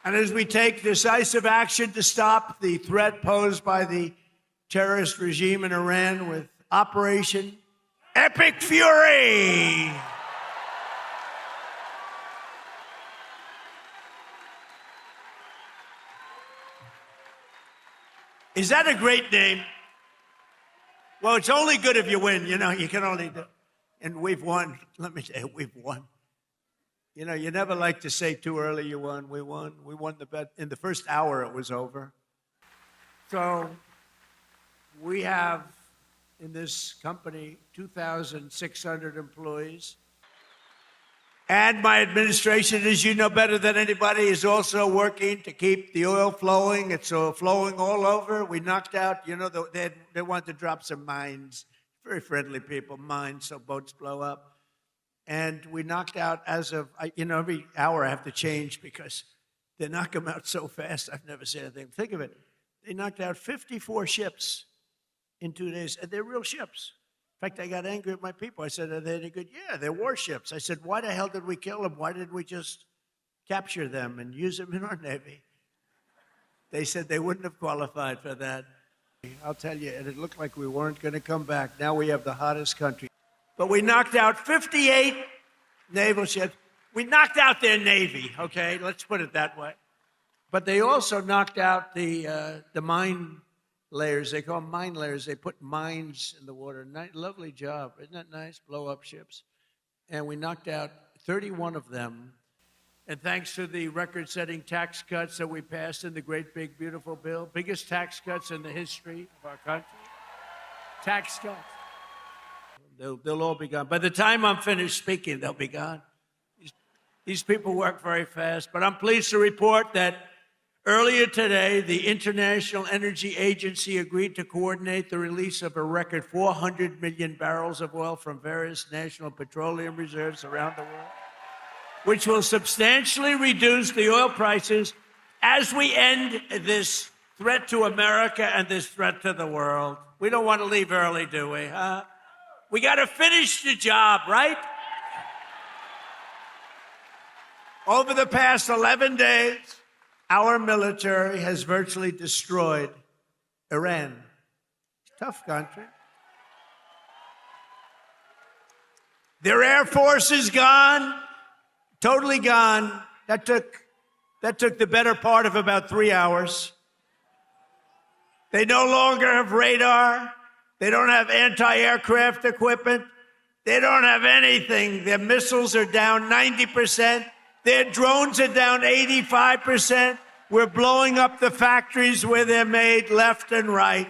And as we take decisive action to stop the threat posed by the terrorist regime in Iran with Operation Epic Fury. Is that a great name? Well, it's only good if you win. You know, you can only do. And we've won. Let me tell you, we've won. You know, you never like to say too early you won. We won. We won the bet. In the first hour, it was over. So we have in this company 2,600 employees. And my administration, as you know better than anybody, is also working to keep the oil flowing. It's flowing all over. We knocked out, you know, they wanted to drop some mines. Very friendly people, mines, so boats blow up. And we knocked out as of, you know, every hour I have to change because they knock them out so fast. I've never seen anything. Think of it. They knocked out 54 ships in 2 days, and they're real ships. In fact, I got angry at my people. I said, are they any good? Yeah, they're warships. I said, why the hell did we kill them? Why didn't we just capture them and use them in our Navy? They said they wouldn't have qualified for that. I'll tell you, and it looked like we weren't going to come back. Now we have the hottest country. But we knocked out 58 naval ships. We knocked out their Navy, okay? Let's put it that way. But they also knocked out the mine layers. They call them mine layers. They put mines in the water. Lovely job. Isn't that nice? Blow up ships. And we knocked out 31 of them. And thanks to the record-setting tax cuts that we passed in the great, big, beautiful bill, biggest tax cuts in the history of our country, tax cuts, they'll all be gone. By the time I'm finished speaking, they'll be gone. These people work very fast. But I'm pleased to report that earlier today, the International Energy Agency agreed to coordinate the release of a record 400 million barrels of oil from various national petroleum reserves around the world, which will substantially reduce the oil prices as we end this threat to America and this threat to the world. We don't want to leave early, do we? We got to finish the job, right? Over the past 11 days, our military has virtually destroyed Iran. Tough country. Their air force is gone, totally gone. That took the better part of about 3 hours. They no longer have radar. They don't have anti-aircraft equipment. They don't have anything. Their missiles are down 90%. Their drones are down 85%. We're blowing up the factories where they're made left and right.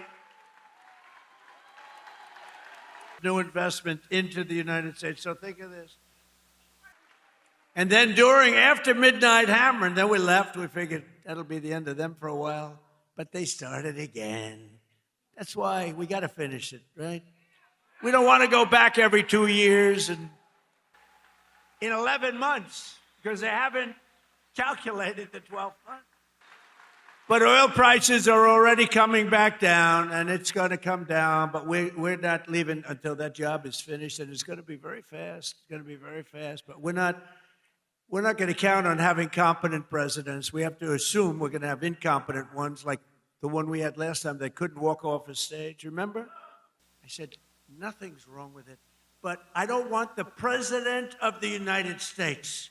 New investment into the United States. So think of this. And then after midnight hammering, then we left. We figured that'll be the end of them for a while. But they started again. That's why we got to finish it, right? We don't want to go back every 2 years and in 11 months, because they haven't calculated the 12 months. But oil prices are already coming back down, and it's going to come down, but we're not leaving until that job is finished, and it's going to be very fast. It's going to be very fast, but we're not going to count on having competent presidents. We have to assume we're going to have incompetent ones, like the one we had last time that couldn't walk off a stage. Remember? I said, nothing's wrong with it, but I don't want the President of the United States